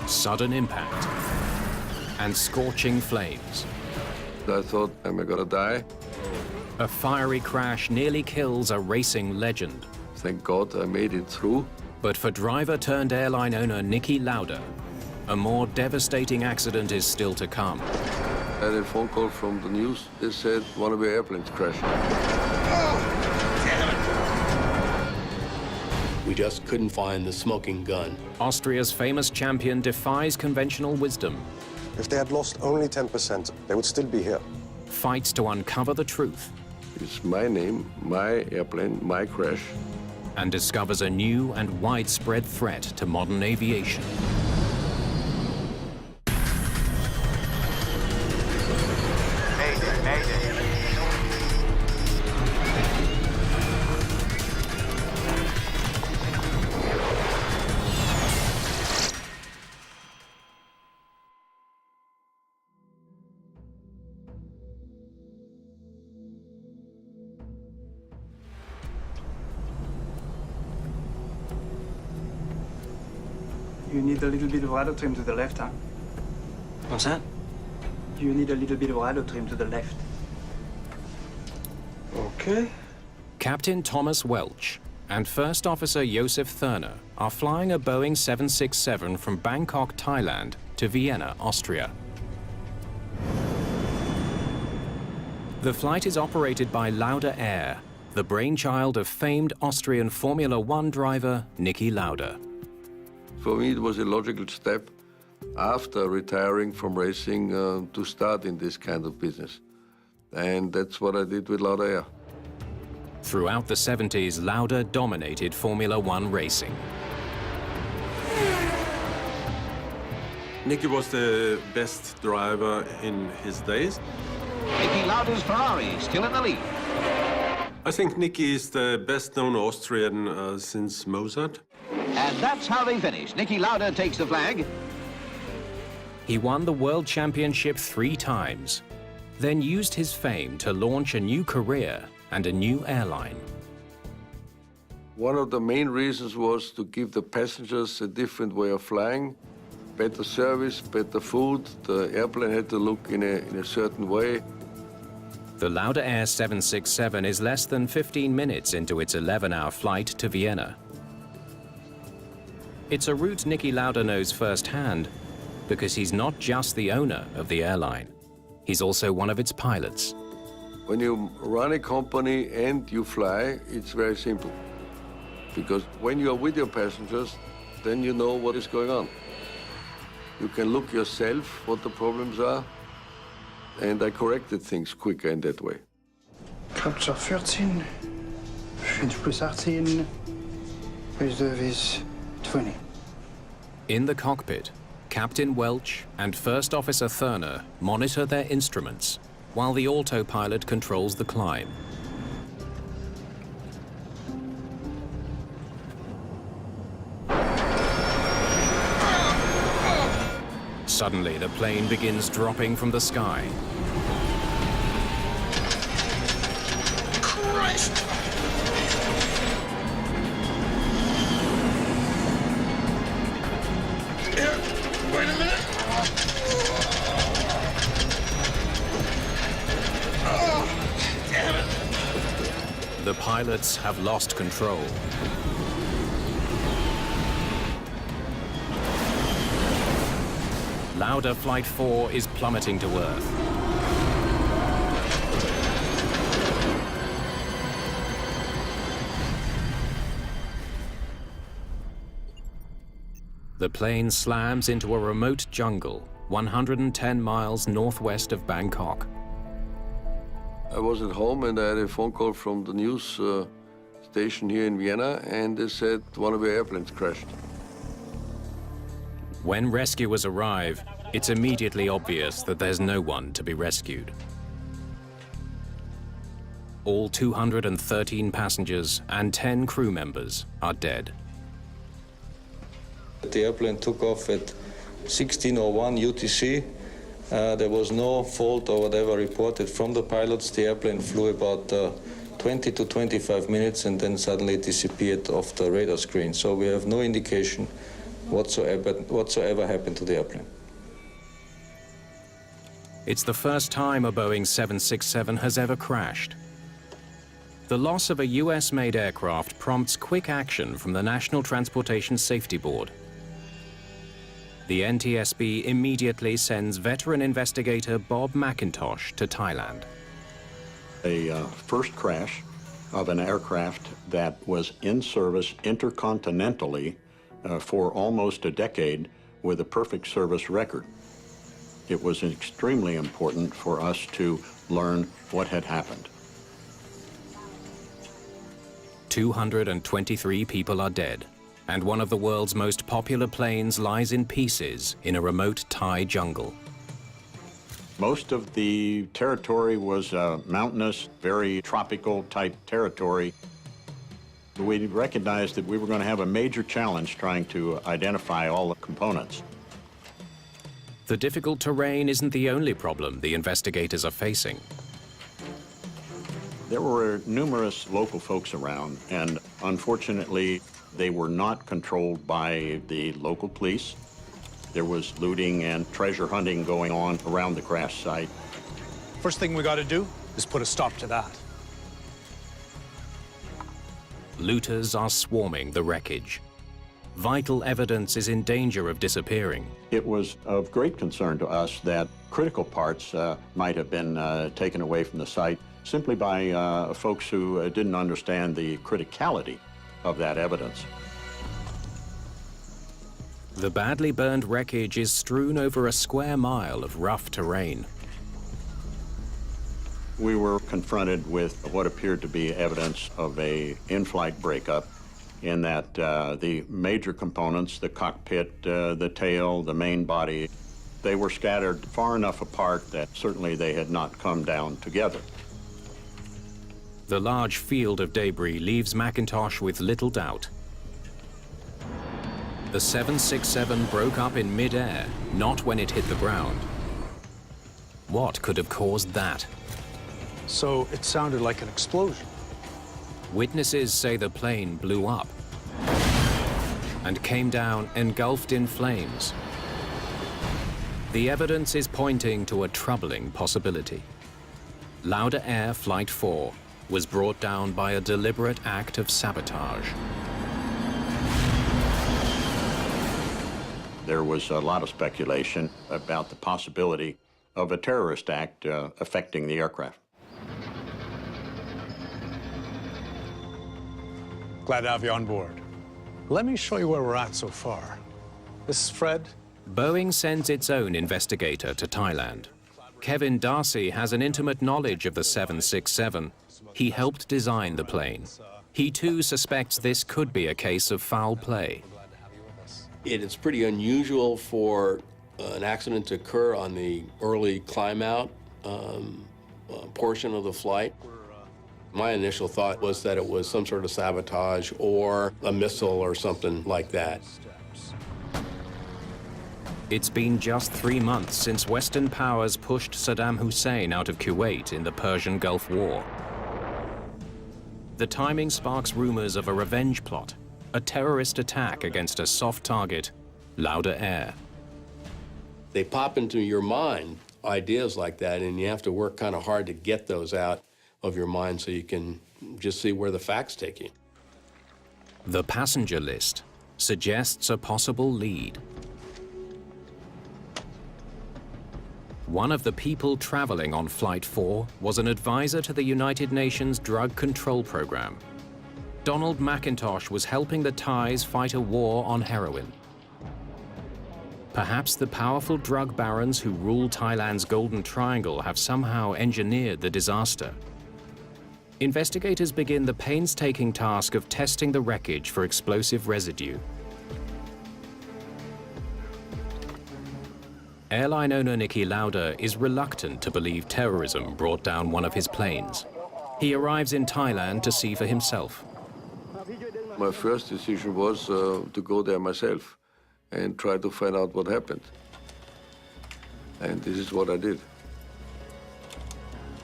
sudden impact, and scorching flames. I thought, am I gonna die? A fiery crash nearly kills a racing legend. Thank God I made it through. But for driver-turned airline owner Niki Lauda, a more devastating accident is still to come. I had a phone call from the news. They said one of the airplanes crashed. We just couldn't find the smoking gun. Austria's famous champion defies conventional wisdom. If they had lost only 10%, they would still be here. Fights to uncover the truth. It's my name, my airplane, my crash. And discovers a new and widespread threat to modern aviation. You need a little bit of rudder trim to the left, huh? What's that? You need a little bit of rudder trim to the left. Okay. Captain Thomas Welch and First Officer Josef Thurner are flying a Boeing 767 from Bangkok, Thailand to Vienna, Austria. The flight is operated by Lauda Air, the brainchild of famed Austrian Formula One driver Niki Lauda. For me, it was a logical step after retiring from racing to start in this kind of business. And that's what I did with Lauda Air. Throughout the 70s, Lauda dominated Formula One racing. Niki was the best driver in his days. Niki Lauda's Ferrari still in the lead. I think Niki is the best-known Austrian since Mozart. And that's how they finish. Niki Lauda takes the flag. He won the World Championship 3 times, then used his fame to launch a new career and a new airline. One of the main reasons was to give the passengers a different way of flying, better service, better food. The airplane had to look in a certain way. The Lauda Air 767 is less than 15 minutes into its 11-hour flight to Vienna. It's a route Niki Lauda knows firsthand because he's not just the owner of the airline. He's also one of its pilots. When you run a company and you fly, it's very simple. Because when you are with your passengers, then you know what is going on. You can look yourself what the problems are, and I corrected things quicker in that way. Capture 13, 5 plus 18, plus 2 is 20. In the cockpit, Captain Welch and First Officer Thurner monitor their instruments while the autopilot controls the climb. Suddenly, the plane begins dropping from the sky. Christ! Here, wait a minute. Oh, damn it. The pilots have lost control. Lauda Flight 4 is plummeting to Earth. The plane slams into a remote jungle 110 miles northwest of Bangkok. I was at home and I had a phone call from the news station here in Vienna, and they said one of the airplanes crashed. When rescuers arrive, it's immediately obvious that there's no one to be rescued. All 213 passengers and 10 crew members are dead. The airplane took off at 16:01 UTC. There was no fault or whatever reported from the pilots. The airplane flew about 20 to 25 minutes and then suddenly disappeared off the radar screen. So we have no indication whatsoever happened to the airplane. It's the first time a Boeing 767 has ever crashed. The loss of a US-made aircraft prompts quick action from the National Transportation Safety Board. The NTSB immediately sends veteran investigator Bob McIntosh to Thailand. A first crash of an aircraft that was in service intercontinentally for almost a decade with a perfect service record. It was extremely important for us to learn what had happened. 223 people are dead, and one of the world's most popular planes lies in pieces in a remote Thai jungle. Most of the territory was mountainous, very tropical type territory. We recognized that we were going to have a major challenge trying to identify all the components. The difficult terrain isn't the only problem the investigators are facing. There were numerous local folks around, and unfortunately, they were not controlled by the local police. There was looting and treasure hunting going on around the crash site. First thing we got to do is put a stop to that. Looters are swarming the wreckage. Vital evidence is in danger of disappearing. It was of great concern to us that critical parts might have been taken away from the site simply by folks who didn't understand the criticality of that evidence. The badly burned wreckage is strewn over a square mile of rough terrain. We were confronted with what appeared to be evidence of a in-flight breakup, in that the major components, the cockpit, the tail, the main body, they were scattered far enough apart that certainly they had not come down together. The large field of debris leaves McIntosh with little doubt. The 767 broke up in mid-air, not when it hit the ground. What could have caused that? So it sounded like an explosion. Witnesses say the plane blew up and came down engulfed in flames. The evidence is pointing to a troubling possibility. Lauda Air Flight 4 was brought down by a deliberate act of sabotage. There was a lot of speculation about the possibility of a terrorist act affecting the aircraft. Glad to have you on board. Let me show you where we're at so far. This is Fred. Boeing sends its own investigator to Thailand. Kevin Darcy has an intimate knowledge of the 767. He helped design the plane. He too suspects this could be a case of foul play. It is pretty unusual for an accident to occur on the early climb-out portion of the flight. My initial thought was that it was some sort of sabotage or a missile or something like that. It's been just 3 months since Western powers pushed Saddam Hussein out of Kuwait in the Persian Gulf War. The timing sparks rumors of a revenge plot, a terrorist attack against a soft target, Lauda Air. They pop into your mind, ideas like that, and you have to work kind of hard to get those out of your mind so you can just see where the facts take you. The passenger list suggests a possible lead. One of the people traveling on Flight 4 was an advisor to the United Nations Drug Control Program. Donald McIntosh was helping the Thais fight a war on heroin. Perhaps the powerful drug barons who rule Thailand's Golden Triangle have somehow engineered the disaster. Investigators begin the painstaking task of testing the wreckage for explosive residue. Airline owner Niki Lauda is reluctant to believe terrorism brought down one of his planes. He arrives in Thailand to see for himself. My first decision was to go there myself and try to find out what happened. And this is what I did.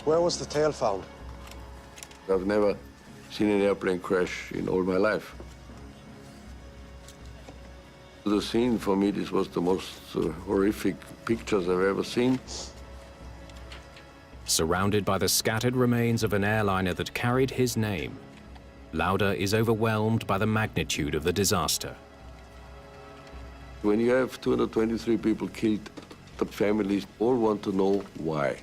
Where was the tail found? I've never seen an airplane crash in all my life. The scene, for me, this was the most horrific pictures I've ever seen. Surrounded by the scattered remains of an airliner that carried his name, Lauda is overwhelmed by the magnitude of the disaster. When you have 223 people killed, the families all want to know why.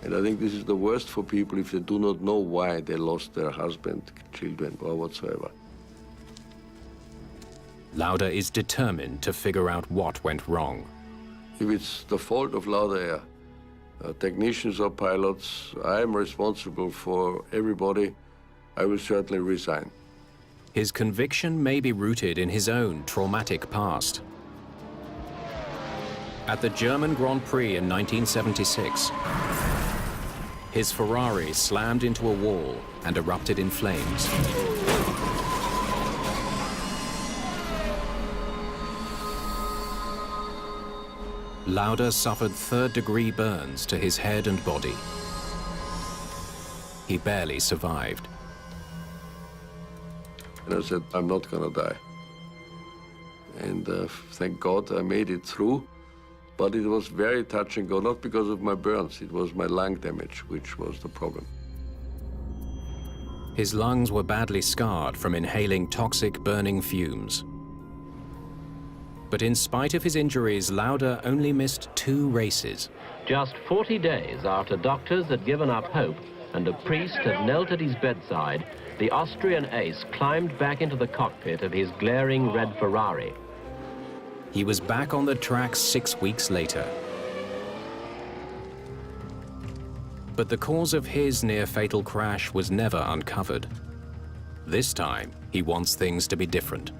And I think this is the worst for people if they do not know why they lost their husband, children, or whatsoever. Lauda is determined to figure out what went wrong. If it's the fault of Lauda Air, technicians or pilots, I am responsible for everybody. I will certainly resign. His conviction may be rooted in his own traumatic past. At the German Grand Prix in 1976, his Ferrari slammed into a wall and erupted in flames. Lauda suffered third-degree burns to his head and body. He barely survived. And I said, I'm not gonna die. And thank God I made it through. But it was very touch and go, not because of my burns, it was my lung damage, which was the problem. His lungs were badly scarred from inhaling toxic burning fumes. But in spite of his injuries, Lauda only missed 2 races. Just 40 days after doctors had given up hope and a priest had knelt at his bedside, the Austrian ace climbed back into the cockpit of his glaring red Ferrari. He was back on the track 6 weeks later. But the cause of his near-fatal crash was never uncovered. This time, he wants things to be different.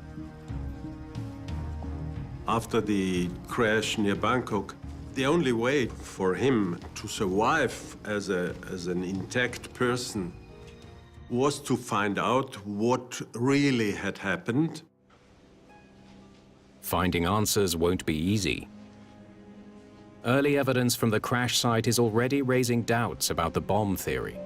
After the crash near Bangkok, the only way for him to survive as an intact person was to find out what really had happened. Finding answers won't be easy. Early evidence from the crash site is already raising doubts about the bomb theory.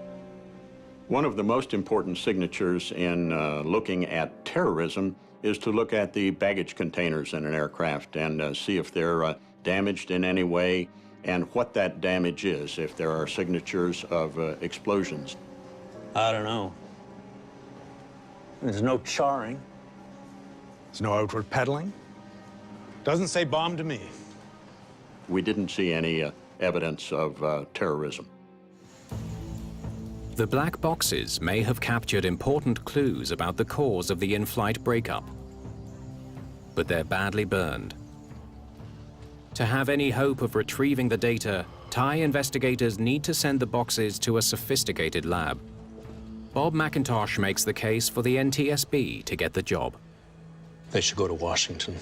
One of the most important signatures in looking at terrorism is to look at the baggage containers in an aircraft and see if they're damaged in any way and what that damage is, if there are signatures of explosions. I don't know. There's no charring. There's no outward pedaling. Doesn't say bomb to me. We didn't see any evidence of terrorism. The black boxes may have captured important clues about the cause of the in-flight breakup, but they're badly burned. To have any hope of retrieving the data, Thai investigators need to send the boxes to a sophisticated lab. Bob McIntosh makes the case for the NTSB to get the job. They should go to Washington.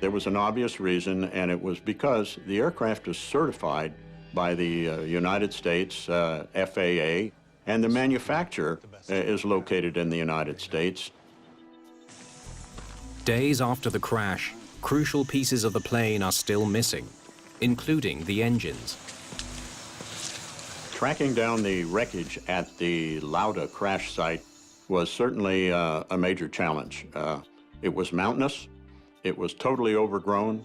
There was an obvious reason, and it was because the aircraft is certified by the United States FAA, and the manufacturer is located in the United States. Days after the crash, crucial pieces of the plane are still missing, including the engines. Tracking down the wreckage at the Lauda crash site was certainly a major challenge. It was mountainous. It was totally overgrown.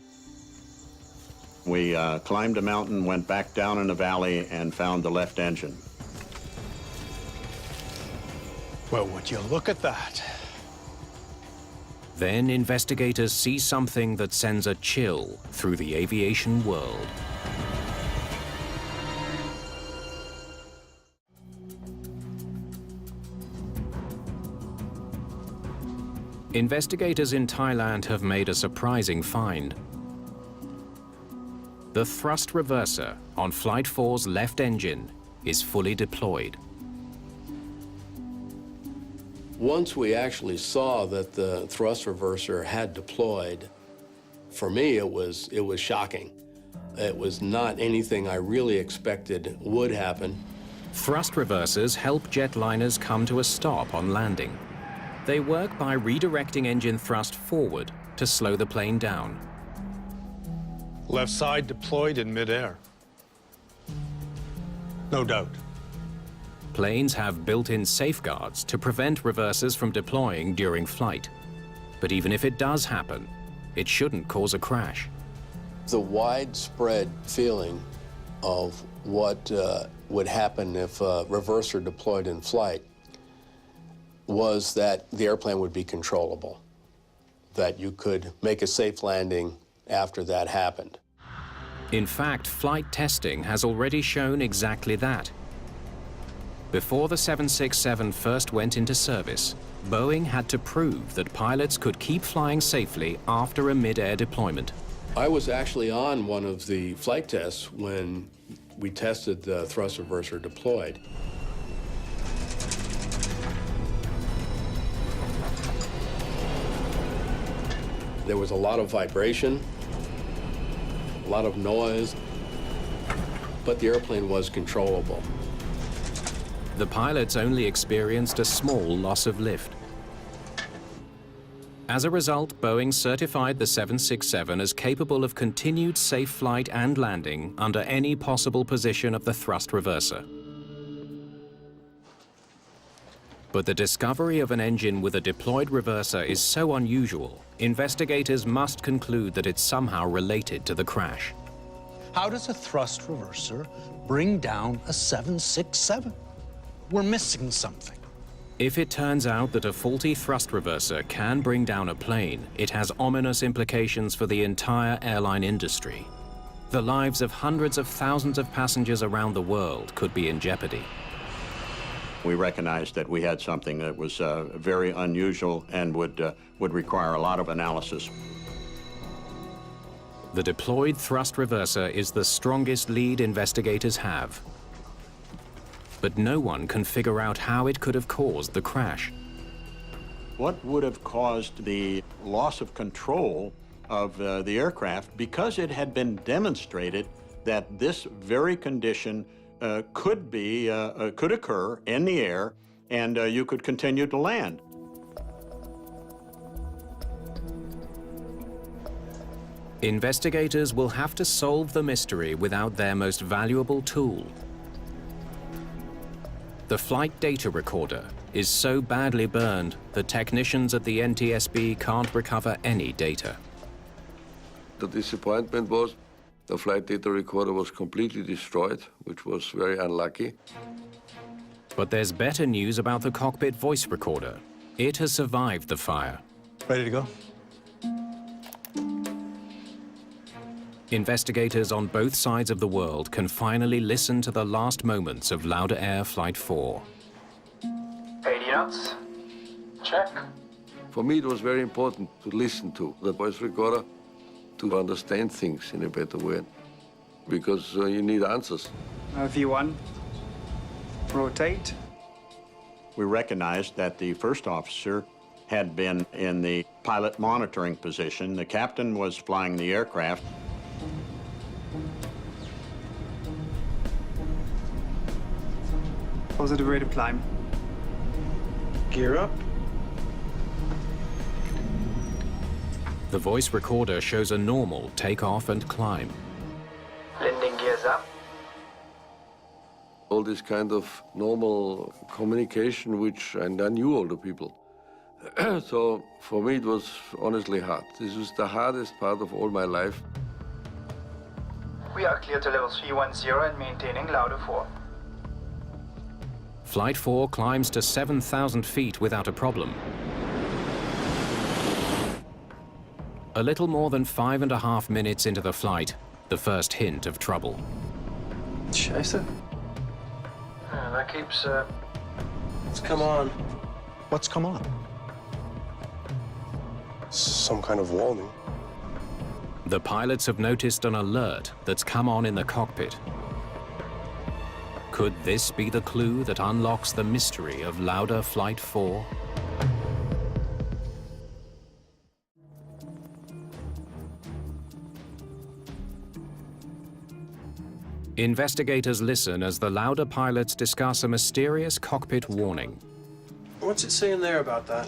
We climbed a mountain, went back down in the valley, and found the left engine. Well, would you look at that? Then investigators see something that sends a chill through the aviation world. Investigators in Thailand have made a surprising find. The thrust reverser on Flight 4's left engine is fully deployed. Once we actually saw that the thrust reverser had deployed, for me it was shocking. It was not anything I really expected would happen. Thrust reversers help jetliners come to a stop on landing. They work by redirecting engine thrust forward to slow the plane down. Left side deployed in midair. No doubt. Planes have built-in safeguards to prevent reversers from deploying during flight. But even if it does happen, it shouldn't cause a crash. The widespread feeling of what would happen if a reverser deployed in flight was that the airplane would be controllable, that you could make a safe landing after that happened. In fact, flight testing has already shown exactly that. Before the 767 first went into service, Boeing had to prove that pilots could keep flying safely after a mid-air deployment. I was actually on one of the flight tests when we tested the thrust reverser deployed. There was a lot of vibration, a lot of noise, but the airplane was controllable. The pilots only experienced a small loss of lift. As a result, Boeing certified the 767 as capable of continued safe flight and landing under any possible position of the thrust reverser. But the discovery of an engine with a deployed reverser is so unusual, investigators must conclude that it's somehow related to the crash. How does a thrust reverser bring down a 767? We're missing something. If it turns out that a faulty thrust reverser can bring down a plane, it has ominous implications for the entire airline industry. The lives of hundreds of thousands of passengers around the world could be in jeopardy. We recognized that we had something that was very unusual and would require a lot of analysis. The deployed thrust reverser is the strongest lead investigators have. But no one can figure out how it could have caused the crash. What would have caused the loss of control of the aircraft, because it had been demonstrated that this very condition could occur in the air, and you could continue to land. Investigators will have to solve the mystery without their most valuable tool. The flight data recorder is so badly burned that technicians at the NTSB can't recover any data. The disappointment was the flight data recorder was completely destroyed, which was very unlucky. But there's better news about the cockpit voice recorder. It has survived the fire. Ready to go? Investigators on both sides of the world can finally listen to the last moments of Lauda Air Flight 4. 80 knots. Check. For me, it was very important to listen to the voice recorder, to understand things in a better way, because you need answers. V1. Rotate. We recognized that the first officer had been in the pilot monitoring position. The captain was flying the aircraft. Positive rate of climb. Gear up. The voice recorder shows a normal takeoff and climb. Landing gears up. All this kind of normal communication, which I knew all the people. So for me, it was honestly hard. This was the hardest part of all my life. We are clear to level 310 and maintaining Lauda 4. Flight 4 climbs to 7,000 feet without a problem. A little more than 5.5 minutes into the flight, the first hint of trouble. Scheiße. That keeps, It's come on. What's come on? Some kind of warning. The pilots have noticed an alert that's come on in the cockpit. Could this be the clue that unlocks the mystery of Lauda Flight 4? Investigators listen as the Lauda pilots discuss a mysterious cockpit warning. What's it saying there about that?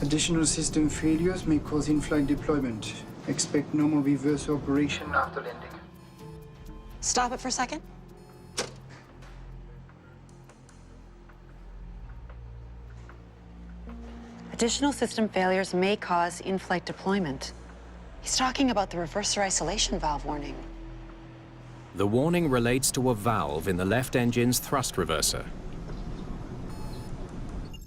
Additional system failures may cause in-flight deployment. Expect normal reverse operation after landing. Stop it for a second. Additional system failures may cause in-flight deployment. He's talking about the reverser isolation valve warning. The warning relates to a valve in the left engine's thrust reverser.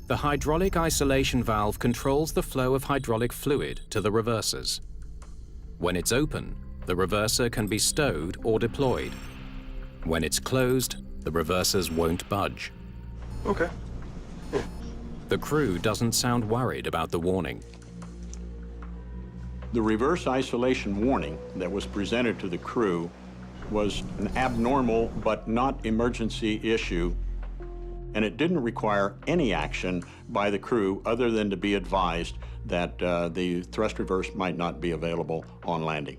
The hydraulic isolation valve controls the flow of hydraulic fluid to the reversers. When it's open, the reverser can be stowed or deployed. When it's closed, the reversers won't budge. Okay. The crew doesn't sound worried about the warning. The reverse isolation warning that was presented to the crew was an abnormal but not emergency issue, and it didn't require any action by the crew other than to be advised that the thrust reverse might not be available on landing.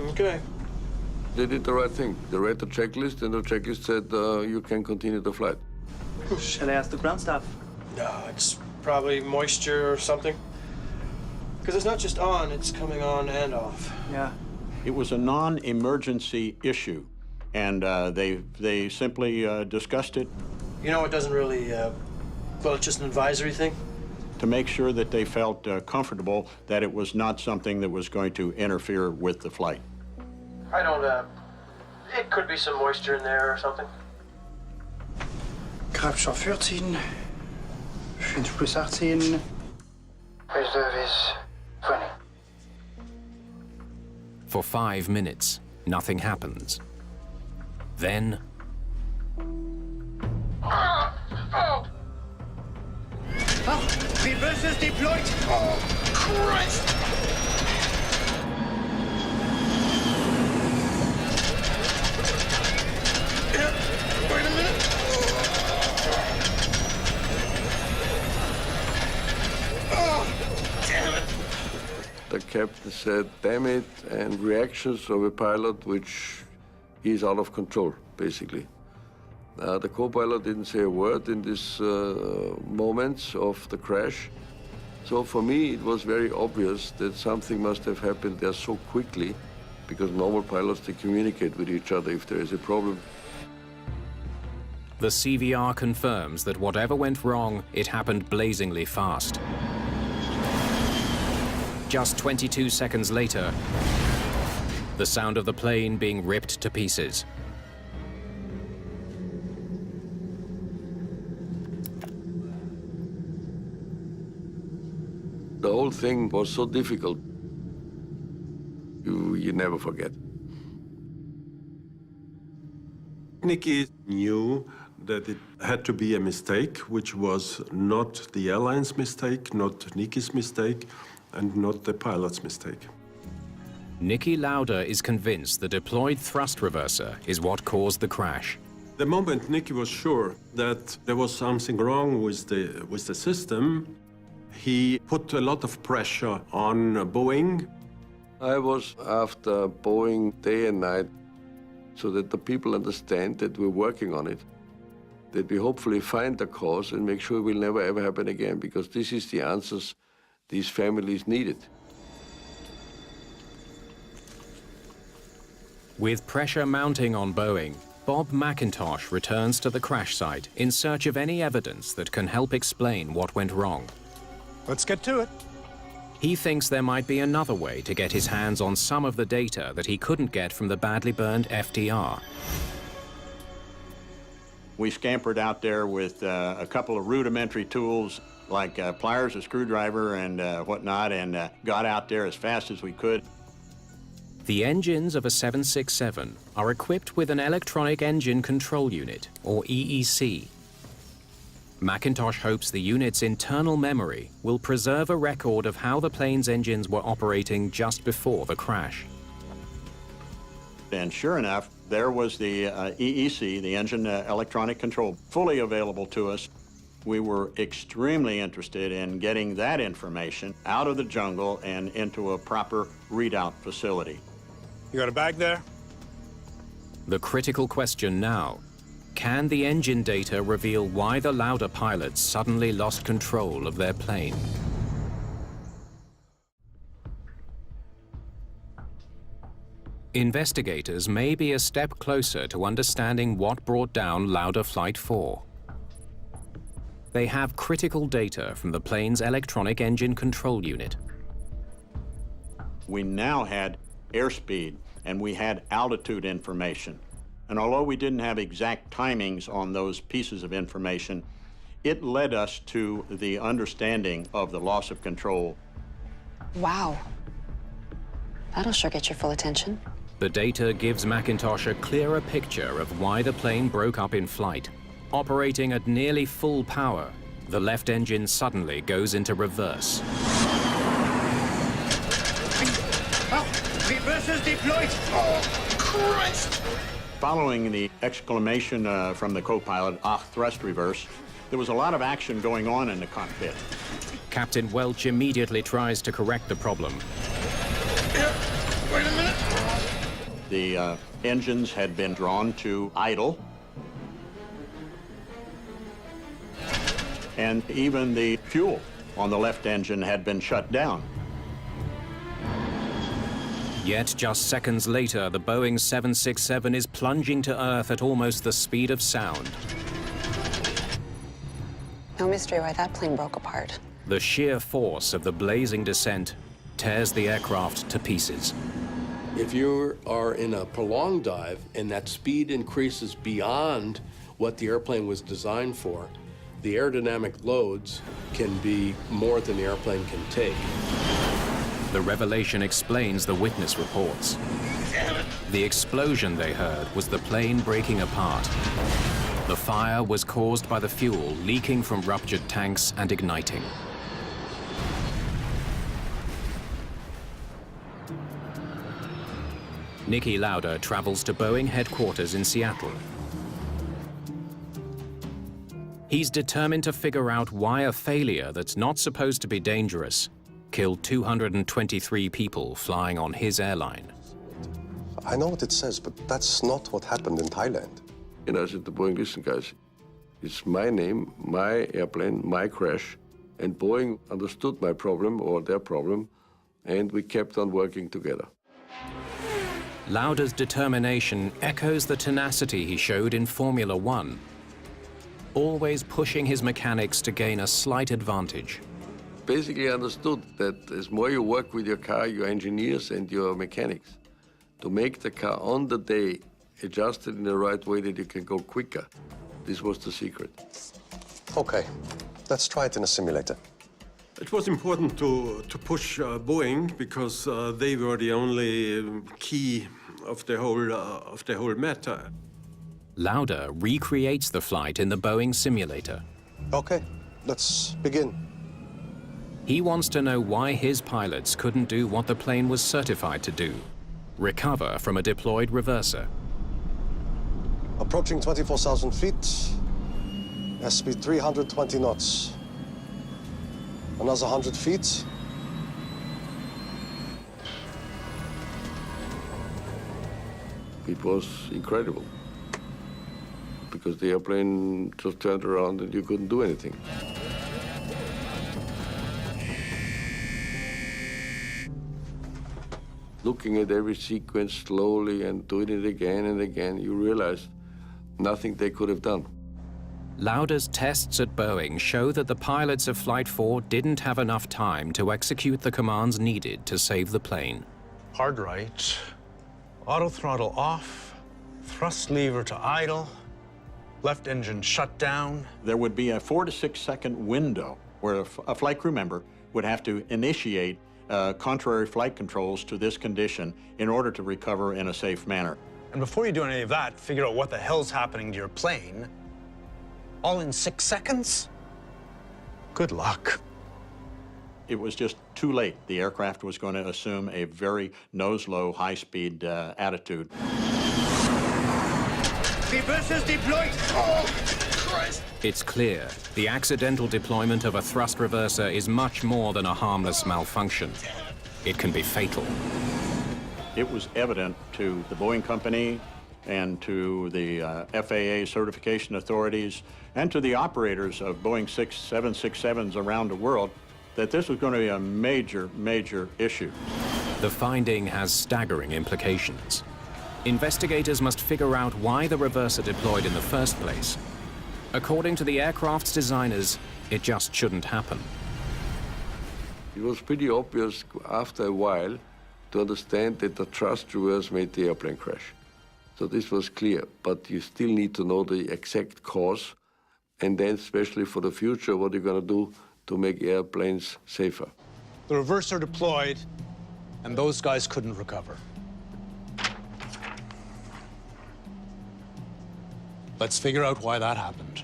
Okay. They did the right thing. They read the checklist, and the checklist said you can continue the flight. Shall I ask the ground staff? No, it's probably moisture or something. Because it's not just on, it's coming on and off. Yeah. It was a non-emergency issue, and they simply discussed it. You know, it doesn't really, well, it's just an advisory thing. To make sure that they felt comfortable that it was not something that was going to interfere with the flight. I don't, it could be some moisture in there or something. Grabschap 14. 20 plus 18. Reserve is 20. For 5 minutes, nothing happens. Then... Oh, reversers deployed! Oh, Christ! Wait a minute. Oh, damn it. The captain said, damn it, and reactions of a pilot which is out of control, basically. The co-pilot didn't say a word in these moments of the crash. So for me, it was very obvious that something must have happened there so quickly, because normal pilots, they communicate with each other if there is a problem. The CVR confirms that whatever went wrong, it happened blazingly fast. Just 22 seconds later, the sound of the plane being ripped to pieces. The whole thing was so difficult. You never forget. Niki knew that it had to be a mistake, which was not the airline's mistake, not Niki's mistake, and not the pilot's mistake. Niki Lauda is convinced the deployed thrust reverser is what caused the crash. The moment Niki was sure that there was something wrong with the system, he put a lot of pressure on Boeing. I was after Boeing day and night so that the people understand that we're working on it, that we hopefully find the cause and make sure it will never ever happen again, because this is the answers these families needed. With pressure mounting on Boeing, Bob McIntosh returns to the crash site in search of any evidence that can help explain what went wrong. Let's get to it. He thinks there might be another way to get his hands on some of the data that he couldn't get from the badly burned FDR. We scampered out there with a couple of rudimentary tools like pliers, a screwdriver, and whatnot, and got out there as fast as we could. The engines of a 767 are equipped with an electronic engine control unit, or EEC. McIntosh hopes the unit's internal memory will preserve a record of how the plane's engines were operating just before the crash. And sure enough, there was the EEC, the engine electronic control, fully available to us. We were extremely interested in getting that information out of the jungle and into a proper readout facility. You got a bag there? The critical question now: can the engine data reveal why the Lauda pilots suddenly lost control of their plane? Investigators may be a step closer to understanding what brought down Lauda Flight 4. they have critical data from the plane's electronic engine control unit. We now had airspeed and we had altitude information. And although we didn't have exact timings on those pieces of information, it led us to the understanding of the loss of control. Wow. That'll sure get your full attention. The data gives McIntosh a clearer picture of why the plane broke up in flight. Operating at nearly full power, the left engine suddenly goes into reverse. Reversers deployed! Oh, Christ! Following the exclamation from the co-pilot, "Ah, thrust reverse," there was a lot of action going on in the cockpit. Captain Welch immediately tries to correct the problem. Wait a minute! The engines had been drawn to idle. And even the fuel on the left engine had been shut down. Yet just seconds later, the Boeing 767 is plunging to Earth at almost the speed of sound. No mystery why that plane broke apart. The sheer force of the blazing descent tears the aircraft to pieces. If you are in a prolonged dive and that speed increases beyond what the airplane was designed for, the aerodynamic loads can be more than the airplane can take. The revelation explains the witness reports. The explosion they heard was the plane breaking apart. The fire was caused by the fuel leaking from ruptured tanks and igniting. Niki Lauda travels to Boeing headquarters in Seattle. He's determined to figure out why a failure that's not supposed to be dangerous killed 223 people flying on his airline. I know what it says, but that's not what happened in Thailand. And I said to Boeing, listen, guys, it's my name, my airplane, my crash. And Boeing understood my problem, or their problem, and we kept on working together. Lauda's determination echoes the tenacity he showed in Formula One, always pushing his mechanics to gain a slight advantage. Basically understood that as more you work with your car, your engineers and your mechanics, to make the car on the day adjusted in the right way that you can go quicker. This was the secret. Okay, let's try it in a simulator. It was important to push Boeing because they were the only key of the whole matter. Lauda recreates the flight in the Boeing simulator. Okay, let's begin. He wants to know why his pilots couldn't do what the plane was certified to do: recover from a deployed reverser. Approaching 24,000 feet, airspeed 320 knots. Another 100 feet. It was incredible, because the airplane just turned around and you couldn't do anything. Looking at every sequence slowly and doing it again and again, you realize nothing they could have done. Lauda's tests at Boeing show that the pilots of Flight 4 didn't have enough time to execute the commands needed to save the plane. Hard right, auto throttle off, thrust lever to idle, left engine shut down. There would be a 4 to 6 second window where a flight crew member would have to initiate contrary flight controls to this condition in order to recover in a safe manner. And before you do any of that, figure out what the hell's happening to your plane, all in 6 seconds? Good luck. It was just too late. The aircraft was going to assume a very nose-low, high-speed attitude. Reversers deployed! Oh, Christ! It's clear the accidental deployment of a thrust reverser is much more than a harmless malfunction. It can be fatal. It was evident to the Boeing company and to the FAA certification authorities and to the operators of Boeing 767s around the world that this was going to be a major, major issue. The finding has staggering implications. Investigators must figure out why the reverser deployed in the first place According to the aircraft's designers, it just shouldn't happen. It was pretty obvious after a while to understand that the thrust reverse made the airplane crash. So this was clear, but you still need to know the exact cause, and then especially for the future, what you're going to do to make airplanes safer. The reverser deployed, and those guys couldn't recover. Let's figure out why that happened.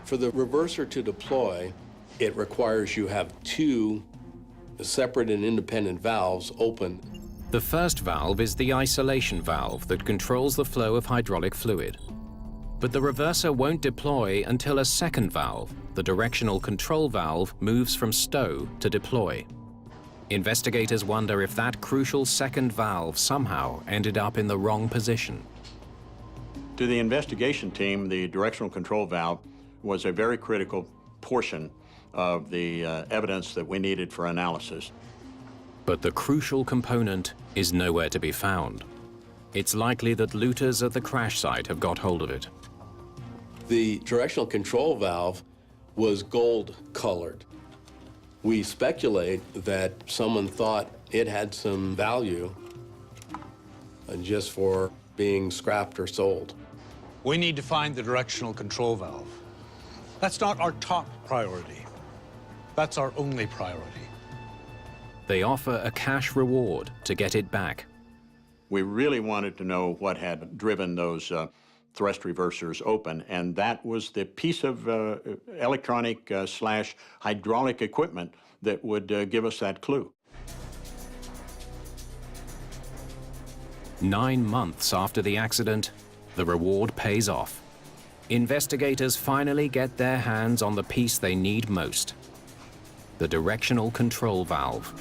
For the reverser to deploy, it requires you have two separate and independent valves open. The first valve is the isolation valve that controls the flow of hydraulic fluid. But the reverser won't deploy until a second valve, the directional control valve, moves from stow to deploy. Investigators wonder if that crucial second valve somehow ended up in the wrong position. To the investigation team, the directional control valve was a very critical portion of the evidence that we needed for analysis. But the crucial component is nowhere to be found. It's likely that looters at the crash site have got hold of it. The directional control valve was gold-colored. We speculate that someone thought it had some value just for being scrapped or sold. We need to find the directional control valve. That's not our top priority. That's our only priority. They offer a cash reward to get it back. We really wanted to know what had driven those thrust reversers open, and that was the piece of electronic slash hydraulic equipment that would give us that clue. 9 months after the accident, the reward pays off. Investigators finally get their hands on the piece they need most: the directional control valve.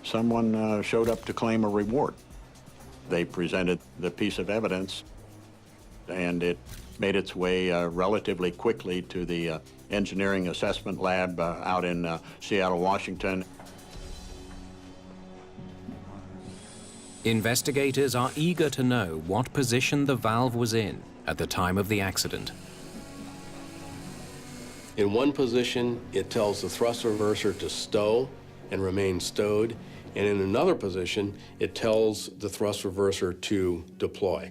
Someone showed up to claim a reward. They presented the piece of evidence, and it made its way relatively quickly to the engineering assessment lab out in Seattle, Washington. Investigators are eager to know what position the valve was in at the time of the accident. In one position, it tells the thrust reverser to stow and remain stowed, and in another position, it tells the thrust reverser to deploy.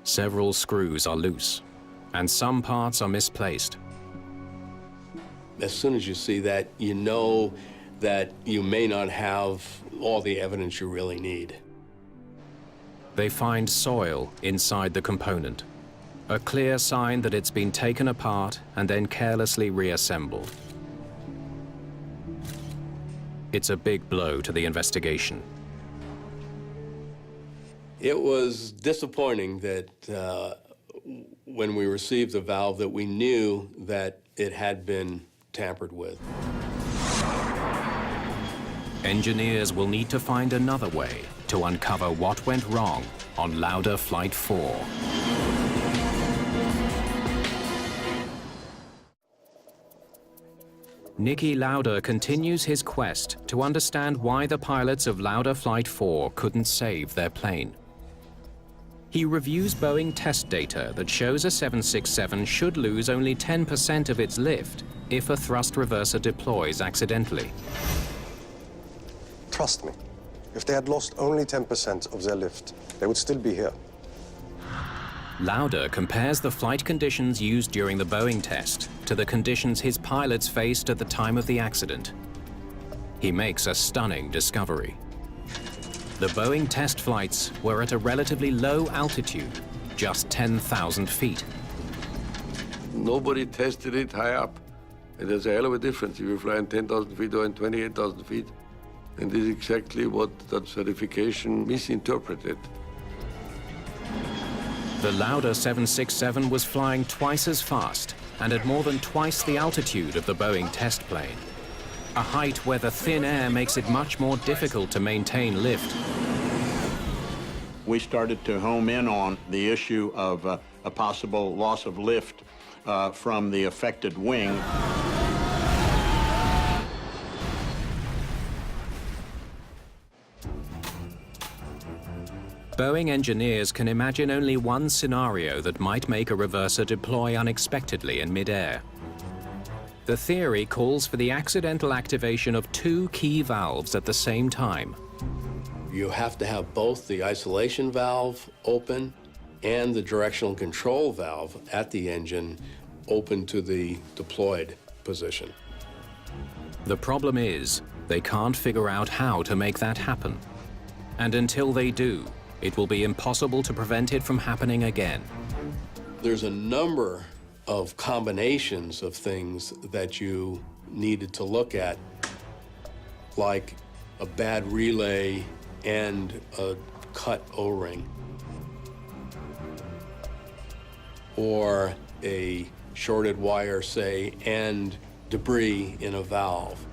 Several screws are loose, and some parts are misplaced. As soon as you see that, you know that you may not have all the evidence you really need. They find soil inside the component, a clear sign that it's been taken apart and then carelessly reassembled. It's a big blow to the investigation. It was disappointing that when we received the valve that we knew that it had been tampered with. Engineers will need to find another way to uncover what went wrong on Lauda Flight 4. Niki Lauda continues his quest to understand why the pilots of Lauda Flight 4 couldn't save their plane. He reviews Boeing test data that shows a 767 should lose only 10% of its lift if a thrust reverser deploys accidentally. Trust me, if they had lost only 10% of their lift, they would still be here. Lauda compares the flight conditions used during the Boeing test to the conditions his pilots faced at the time of the accident. He makes a stunning discovery. The Boeing test flights were at a relatively low altitude, just 10,000 feet. Nobody tested it high up. And there's a hell of a difference if you fly in 10,000 feet or in 28,000 feet. And this is exactly what that certification misinterpreted. The Lauda 767 was flying twice as fast and at more than twice the altitude of the Boeing test plane, a height where the thin air makes it much more difficult to maintain lift. We started to home in on the issue of a possible loss of lift from the affected wing. Boeing engineers can imagine only one scenario that might make a reverser deploy unexpectedly in mid-air. The theory calls for the accidental activation of two key valves at the same time. You have to have both the isolation valve open and the directional control valve at the engine open to the deployed position. The problem is, they can't figure out how to make that happen. And until they do, it will be impossible to prevent it from happening again. There's a number of combinations of things that you needed to look at, like a bad relay and a cut O-ring, or a shorted wire, say, and debris in a valve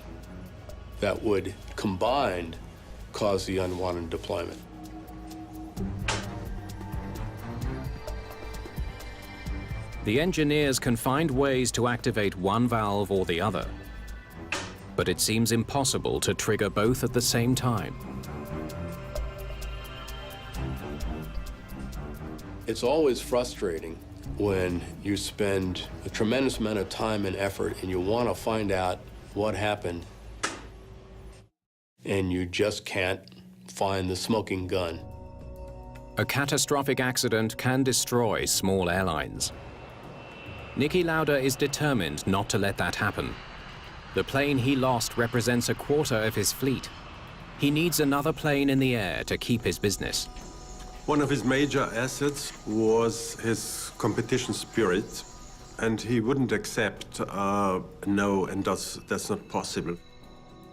that would combined cause the unwanted deployment. The engineers can find ways to activate one valve or the other, but it seems impossible to trigger both at the same time. It's always frustrating when you spend a tremendous amount of time and effort and you want to find out what happened and you just can't find the smoking gun. A catastrophic accident can destroy small airlines. Niki Lauda is determined not to let that happen. The plane he lost represents a quarter of his fleet. He needs another plane in the air to keep his business. One of his major assets was his competition spirit, and he wouldn't accept no, and that's not possible.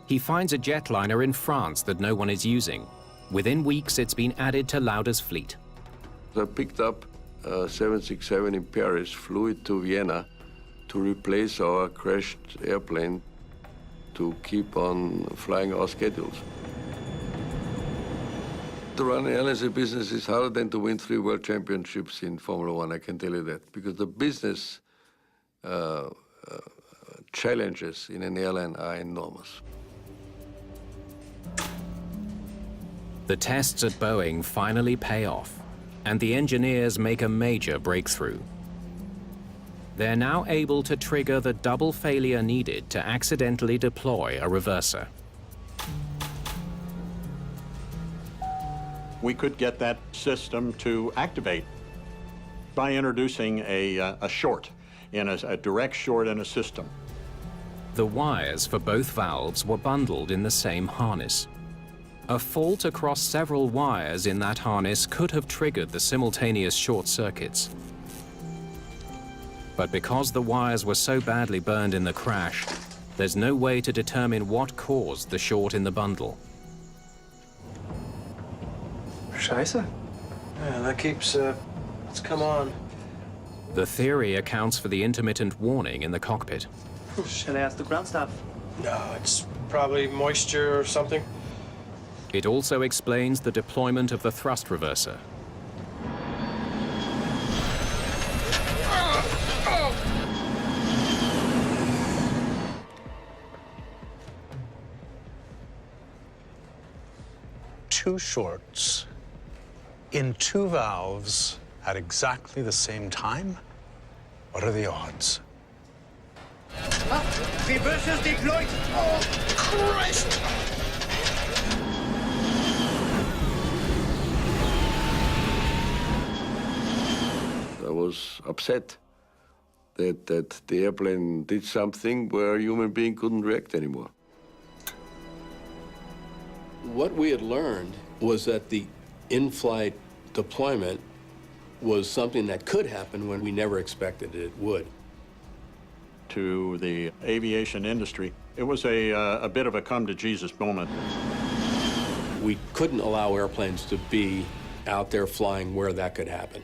He finds a jetliner in France that no one is using. Within weeks, it's been added to Lauda's fleet. I picked up a 767 in Paris, flew it to Vienna to replace our crashed airplane to keep on flying our schedules. To run an airlines business is harder than to win 3 world championships in Formula One, I can tell you that, because the business challenges in an airline are enormous. The tests at Boeing finally pay off, and the engineers make a major breakthrough. They're now able to trigger the double failure needed to accidentally deploy a reverser. We could get that system to activate by introducing a short, a direct short in a system. The wires for both valves were bundled in the same harness. A fault across several wires in that harness could have triggered the simultaneous short circuits. But because the wires were so badly burned in the crash, there's no way to determine what caused the short in the bundle. Scheiße. Yeah, that keeps, let's come on. The theory accounts for the intermittent warning in the cockpit. Should I ask the ground staff? No, it's probably moisture or something. It also explains the deployment of the thrust reverser. Two shorts in 2 valves at exactly the same time? What are the odds? Reversers deployed! Oh, Christ! I was upset that the airplane did something where a human being couldn't react anymore. What we had learned was that the in-flight deployment was something that could happen when we never expected it would. To the aviation industry, it was a bit of a come-to-Jesus moment. We couldn't allow airplanes to be out there flying where that could happen.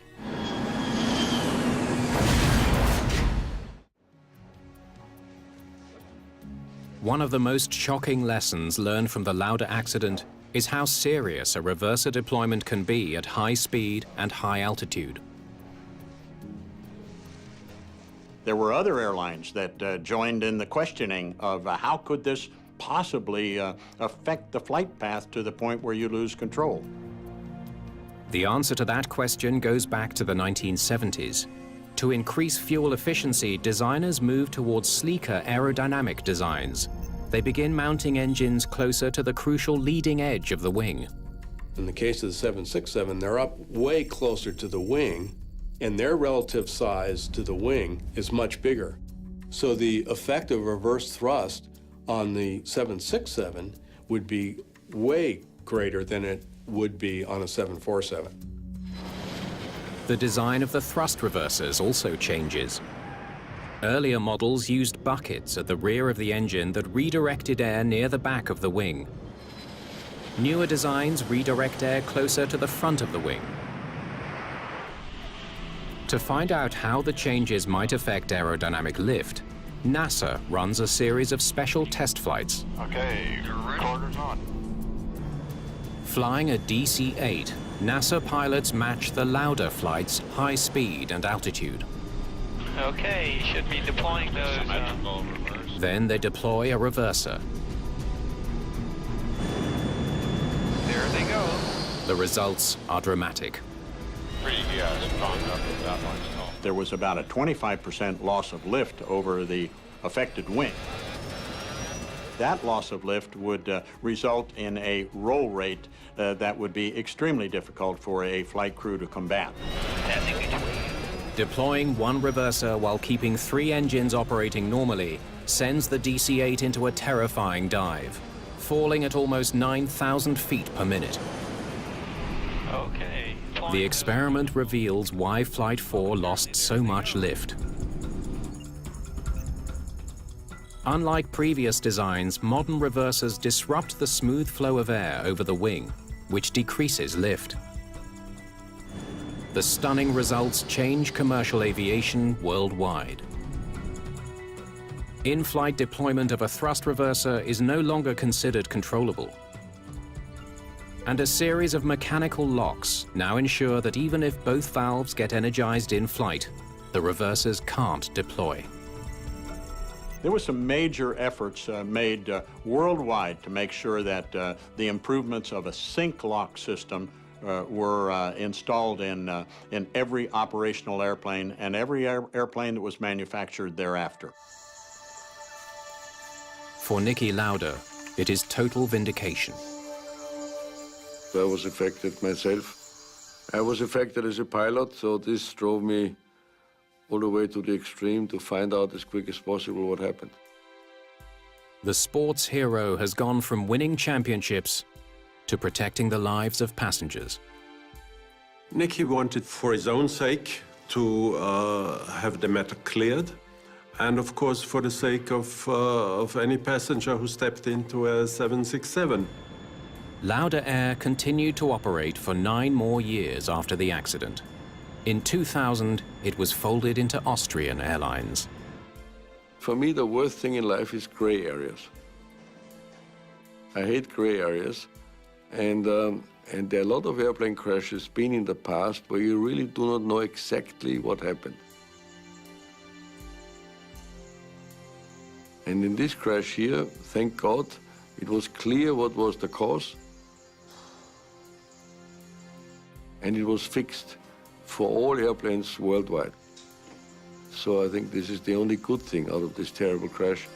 One of the most shocking lessons learned from the Lauda accident is how serious a reverser deployment can be at high speed and high altitude. There were other airlines that joined in the questioning of how could this possibly affect the flight path to the point where you lose control. The answer to that question goes back to the 1970s. To increase fuel efficiency, designers moved towards sleeker aerodynamic designs. They begin mounting engines closer to the crucial leading edge of the wing. In the case of the 767, they're up way closer to the wing, and their relative size to the wing is much bigger. So the effect of reverse thrust on the 767 would be way greater than it would be on a 747. The design of the thrust reversers also changes. Earlier models used buckets at the rear of the engine that redirected air near the back of the wing. Newer designs redirect air closer to the front of the wing. To find out how the changes might affect aerodynamic lift, NASA runs a series of special test flights. Okay, recorders on. Flying a DC-8, NASA pilots match the Lauda flight's high speed and altitude. Okay, you should be deploying those. Then they deploy a reverser. There they go. The results are dramatic. Pretty strong up with that one. There was about a 25% loss of lift over the affected wing. That loss of lift would result in a roll rate that would be extremely difficult for a flight crew to combat. Deploying one reverser while keeping 3 engines operating normally sends the DC-8 into a terrifying dive, falling at almost 9,000 feet per minute. Okay. The experiment reveals why Flight 4 lost so much lift. Unlike previous designs, modern reversers disrupt the smooth flow of air over the wing, which decreases lift. The stunning results change commercial aviation worldwide. In-flight deployment of a thrust reverser is no longer considered controllable. And a series of mechanical locks now ensure that even if both valves get energized in flight, the reversers can't deploy. There were some major efforts made worldwide to make sure that the improvements of a sync lock system were installed in every operational airplane and every airplane that was manufactured thereafter. For Niki Lauda, it is total vindication. I was affected myself. I was affected as a pilot, so this drove me all the way to the extreme to find out as quick as possible what happened. The sports hero has gone from winning championships to protecting the lives of passengers. Niki wanted, for his own sake, to have the matter cleared, and of course for the sake of any passenger who stepped into a 767. Lauda Air continued to operate for 9 more years after the accident. In 2000, it was folded into Austrian Airlines. For me, the worst thing in life is gray areas. I hate gray areas, and there are a lot of airplane crashes been in the past where you really do not know exactly what happened. And in this crash here, thank God, it was clear what was the cause, and it was fixed for all airplanes worldwide. So I think this is the only good thing out of this terrible crash.